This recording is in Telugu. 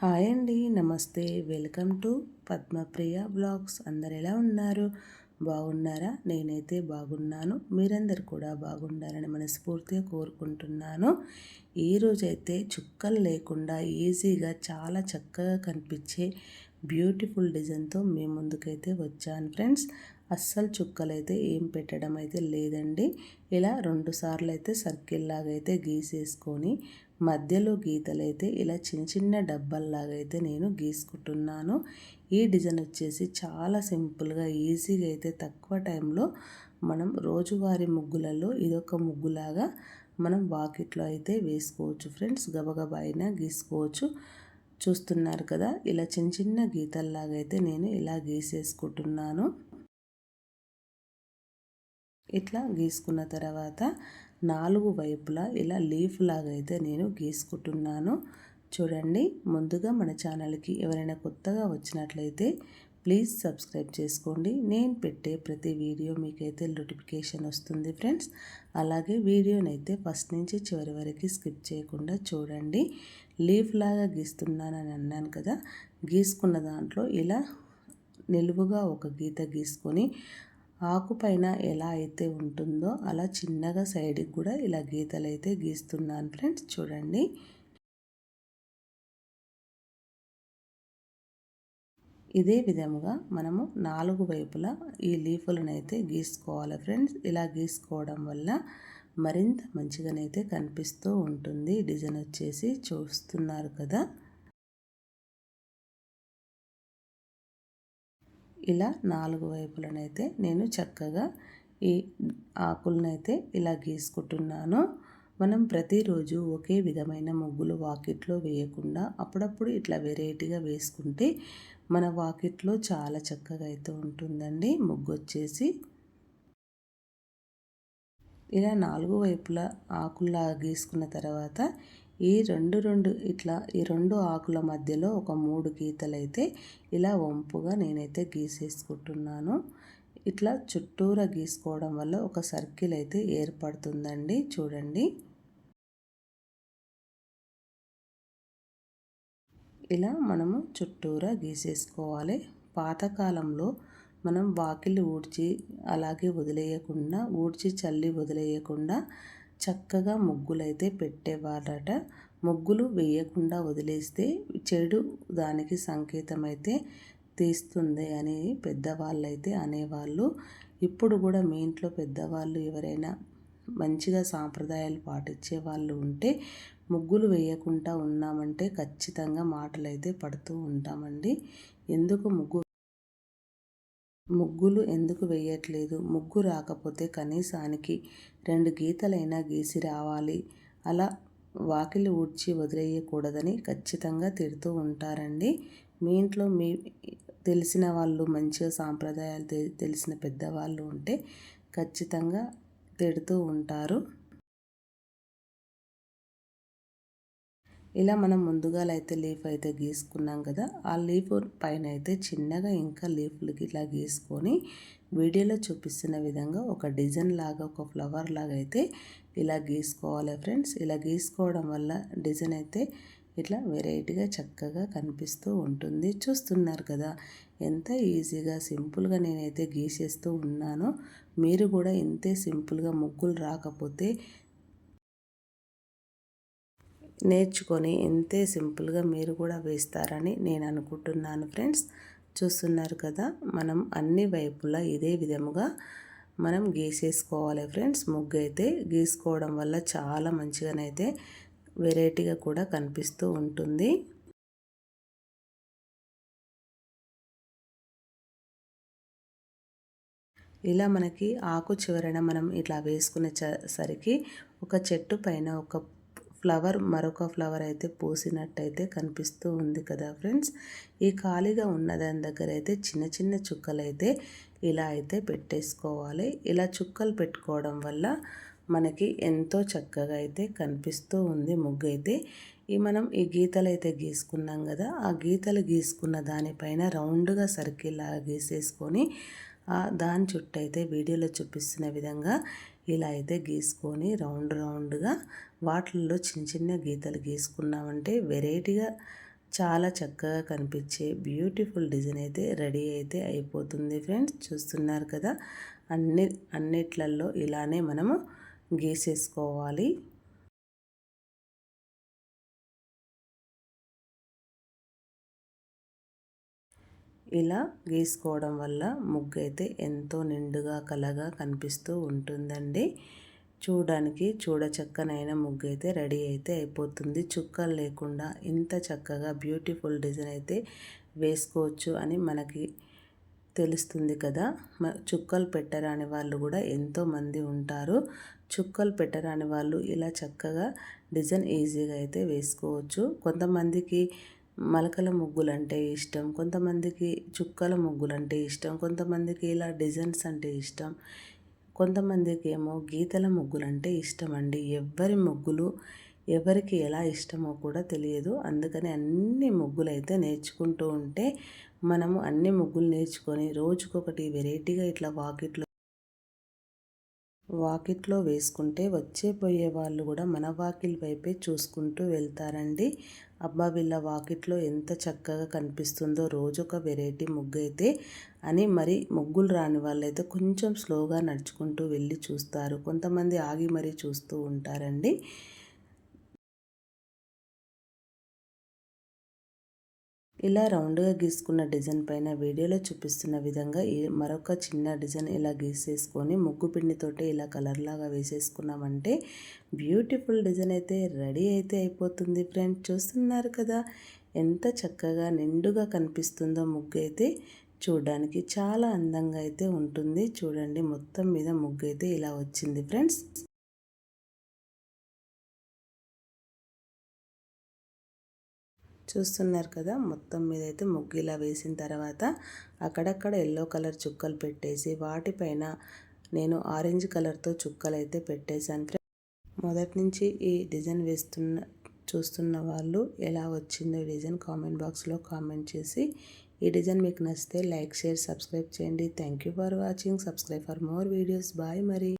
హాయ్ అండి, నమస్తే. Welcome to Padmapriya blogs. అందరు ఎలా ఉన్నారు? బాగున్నారా? నేనైతే బాగున్నాను. మీరందరు కూడా బాగుండాలని మనస్ఫూర్తిగా కోరుకుంటున్నాను. ఈరోజైతే చుక్కలు లేకుండా ఈజీగా చాలా చక్కగా కనిపించే బ్యూటిఫుల్ డిజైన్తో మీ ముందుకైతే వచ్చాను ఫ్రెండ్స్. అస్సలు చుక్కలైతే ఏం పెట్టడం అయితే లేదండి. ఇలా 2 సార్లు అయితే సర్కిల్ లాగా అయితే గీసేసుకొని మధ్యలో గీతలైతే ఇలా చిన్న చిన్న డబ్బాల్లాగా అయితే నేను గీసుకుంటున్నాను. ఈ డిజైన్ వచ్చేసి చాలా సింపుల్గా ఈజీగా అయితే తక్కువ టైంలో మనం రోజువారీ ముగ్గులలో ఇదొక ముగ్గులాగా మనం వాకిట్లో అయితే వేసుకోవచ్చు ఫ్రెండ్స్. గబగబా అయినా గీసుకోవచ్చు. చూస్తున్నారు కదా, ఇలా చిన్న చిన్న గీతల్లాగా అయితే నేను ఇలా గీసేసుకుంటున్నాను. ఇట్లా గీసుకున్న తర్వాత 4 వైపులా ఇలా లీఫ్ లాగా అయితే నేను గీసుకుంటున్నాను. చూడండి, ముందుగా మన ఛానల్కి ఎవరైనా కొత్తగా వచ్చినట్లయితే ప్లీజ్ సబ్స్క్రైబ్ చేసుకోండి. నేను పెట్టే ప్రతి వీడియో మీకైతే నోటిఫికేషన్ వస్తుంది ఫ్రెండ్స్. అలాగే వీడియోనైతే ఫస్ట్ నుంచి చివరి వరకు స్కిప్ చేయకుండా చూడండి. లీఫ్ లాగా గీస్తున్నానని అన్నాను కదా, గీసుకున్న దాంట్లో ఇలా నిలువుగా ఒక గీత గీసుకొని ఆకు పైన ఎలా అయితే ఉంటుందో అలా చిన్నగా సైడ్కి కూడా ఇలా గీతలు అయితే గీస్తున్నాను ఫ్రెండ్స్. చూడండి, ఇదే విధముగా మనము 4 వైపులా ఈ లీఫులను అయితే గీసుకోవాలి ఫ్రెండ్స్. ఇలా గీసుకోవడం వల్ల మరింత మంచిగానైతే కనిపిస్తూ ఉంటుంది. డిజైన్ వచ్చేసి చూస్తున్నారు కదా, ఇలా 4 వైపులనైతే నేను చక్కగా ఈ ఆకులనైతే ఇలా గీసుకుంటున్నాను. మనం ప్రతిరోజు ఒకే విధమైన ముగ్గులు వాకిట్లో వేయకుండా అప్పుడప్పుడు ఇట్లా వెరైటీగా వేసుకుంటే మన వాకిట్లో చాలా చక్కగా అయితే ఉంటుందండి ముగ్గు వచ్చేసి. ఇలా 4 వైపులా ఆకుల్లా గీసుకున్న తర్వాత ఈ రెండు ఇట్లా ఈ 2 ఆకుల మధ్యలో ఒక 3 గీతలైతే ఇలా వంపుగా నేనైతే గీసేసుకుంటున్నాను. ఇట్లా చుట్టూరా గీసుకోవడం వల్ల ఒక సర్కిల్ అయితే ఏర్పడుతుందండి. చూడండి, ఇలా మనము చుట్టూరా గీసేసుకోవాలి. పాతకాలంలో మనం వాకిలి ఊడ్చి అలాగే వదిలేయకుండా, ఊడ్చి చల్లి వదిలేయకుండా చక్కగా ముగ్గులైతే పెట్టేవారట. ముగ్గులు వేయకుండా వదిలేస్తే చెడు దానికి సంకేతం అయితే తీస్తుంది అని పెద్దవాళ్ళైతే అనేవాళ్ళు. ఇప్పుడు కూడా మీ ఇంట్లో పెద్దవాళ్ళు ఎవరైనా మంచిగా సాంప్రదాయాలు పాటించే వాళ్ళు ఉంటే ముగ్గులు వేయకుండా ఉన్నామంటే ఖచ్చితంగా మాటలైతే పడుతూ ఉంటామండి. ఎందుకు ముగ్గులు ఎందుకు వేయట్లేదు, ముగ్గు రాకపోతే కనీసానికి 2 గీతలైనా గీసి రావాలి, అలా వాకిలి ఊడ్చి వదిలేయకూడదని ఖచ్చితంగా తిడుతూ ఉంటారండి. మీ ఇంట్లో తెలిసిన వాళ్ళు మంచిగా సాంప్రదాయాలు తెలిసిన పెద్దవాళ్ళు ఉంటే ఖచ్చితంగా తిడుతూ ఉంటారు. ఇలా మనం ముందుగాలైతే లీఫ్ అయితే గీసుకున్నాం కదా, ఆ లీఫ్ పైన అయితే చిన్నగా ఇంకా లీఫ్లకి ఇలా గీసుకొని వీడియోలో చూపిస్తున్న విధంగా ఒక డిజైన్ లాగా, ఒక ఫ్లవర్ లాగా అయితే ఇలా గీసుకోవాలి ఫ్రెండ్స్. ఇలా గీసుకోవడం వల్ల డిజైన్ అయితే ఇట్లా వెరైటీగా చక్కగా కనిపిస్తూ ఉంటుంది. చూస్తున్నారు కదా, ఎంత ఈజీగా సింపుల్గా నేనైతే గీసేస్తూ ఉన్నానో. మీరు కూడా ఇంతే సింపుల్గా ముగ్గులు రాకపోతే నేర్చుకొని ఇంతే సింపుల్గా మీరు కూడా వేస్తారని నేను అనుకుంటున్నాను ఫ్రెండ్స్. చూస్తున్నారు కదా, మనం అన్ని వైపులా ఇదే విధముగా మనం గీసేసుకోవాలి ఫ్రెండ్స్. ముగ్గు అయితే గీసుకోవడం వల్ల చాలా మంచిగానైతే వెరైటీగా కూడా కనిపిస్తూ ఉంటుంది. ఇలా మనకి ఆకు చివరన మనం ఇట్లా వేసుకునే సరికి ఒక చెట్టు పైన ఒక ఫ్లవర్, మరొక ఫ్లవర్ అయితే పూసినట్టయితే కనిపిస్తూ ఉంది కదా ఫ్రెండ్స్. ఈ ఖాళీగా ఉన్న దాని దగ్గర అయితే చిన్న చిన్న చుక్కలు అయితే ఇలా అయితే పెట్టేసుకోవాలి. ఇలా చుక్కలు పెట్టుకోవడం వల్ల మనకి ఎంతో చక్కగా అయితే కనిపిస్తూ ఉంది ముగ్గు అయితే. మనం ఈ గీతలు అయితే గీసుకున్నాం కదా, ఆ గీతలు గీసుకున్న దానిపైన రౌండ్గా సర్కిల్ లాగా గీసేసుకొని దాని చుట్టూ అయితే వీడియోలో చూపిస్తున్న విధంగా ఇలా అయితే గీసుకొని రౌండ్గా వాటిల్లో చిన్న చిన్న గీతలు గీసుకున్నామంటే వెరైటీగా చాలా చక్కగా కనిపించే బ్యూటిఫుల్ డిజైన్ అయితే రెడీ అయితే అయిపోతుంది ఫ్రెండ్స్. చూస్తున్నారు కదా, అన్నిట్లలో ఇలానే మనము గీసేసుకోవాలి. ఇలా గీసుకోవడం వల్ల ముగ్గు అయితే ఎంతో నిండుగా కలగా కనిపిస్తూ ఉంటుందండి. చూడడానికి చూడచక్కనైన ముగ్గు అయితే రెడీ అయితే అయిపోతుంది. చుక్కలు లేకుండా ఇంత చక్కగా బ్యూటిఫుల్ డిజైన్ అయితే వేసుకోవచ్చు అని మనకి తెలుస్తుంది కదా. చుక్కలు పెట్టరాని వాళ్ళు కూడా ఎంతోమంది ఉంటారు. చుక్కలు పెట్టరాని వాళ్ళు ఇలా చక్కగా డిజైన్ ఈజీగా అయితే వేసుకోవచ్చు. కొంతమందికి మలకల ముగ్గులు అంటే ఇష్టం, కొంతమందికి చుక్కల ముగ్గులు అంటే ఇష్టం, కొంతమందికి ఇలా డిజైన్స్ అంటే ఇష్టం, కొంతమందికి ఏమో గీతల ముగ్గులు అంటే ఇష్టం అండి. ఎవరి ముగ్గులు ఎవరికి ఎలా ఇష్టమో కూడా తెలియదు. అందుకని అన్ని ముగ్గులు అయితే నేర్చుకుంటూ ఉంటే మనము అన్ని ముగ్గులు నేర్చుకొని రోజుకొకటి వెరైటీగా ఇట్లా వాకిట్లో వేసుకుంటే వచ్చే పోయే వాళ్ళు కూడా మన వాకిల్ వైపే చూసుకుంటూ వెళ్తారండి. అబ్బా వీళ్ళ వాకిట్లో ఎంత చక్కగా కనిపిస్తుందో, రోజొక వెరైటీ ముగ్గు అయితే అని. మరి ముగ్గులు రాని వాళ్ళైతే కొంచెం స్లోగా నడుచుకుంటూ వెళ్ళి చూస్తారు, కొంతమంది ఆగి మరీ చూస్తూ ఉంటారండి. ఇలా రౌండ్గా గీసుకున్న డిజైన్ పైన వీడియోలో చూపిస్తున్న విధంగా మరొక చిన్న డిజైన్ ఇలా గీసేసుకొని ముగ్గు పిండితోటి ఇలా కలర్ లాగా వేసేసుకున్నామంటే బ్యూటిఫుల్ డిజైన్ అయితే రెడీ అయితే అయిపోతుంది ఫ్రెండ్స్. చూస్తున్నారు కదా ఎంత చక్కగా నిండుగా కనిపిస్తుందో ముగ్గు అయితే. చూడడానికి చాలా అందంగా అయితే ఉంటుంది. చూడండి మొత్తం మీద ముగ్గు అయితే ఇలా వచ్చింది ఫ్రెండ్స్. చూస్తున్నారు కదా, మొత్తం మీద అయితే ముగ్గు ఇలా వేసిన తర్వాత అక్కడక్కడ ఎల్లో కలర్ చుక్కలు పెట్టేసి వాటిపైన నేను ఆరెంజ్ కలర్తో చుక్కలు అయితే పెట్టేశాను. మొదటి నుంచి ఈ డిజైన్ చూస్తున్న వాళ్ళు ఎలా వచ్చిందో డిజైన్ కామెంట్ బాక్స్లో కామెంట్ చేసి, ఈ డిజైన్ మీకు నచ్చితే లైక్, షేర్, సబ్స్క్రైబ్ చేయండి. Thank you for watching. Subscribe for more videos. Bye మరి.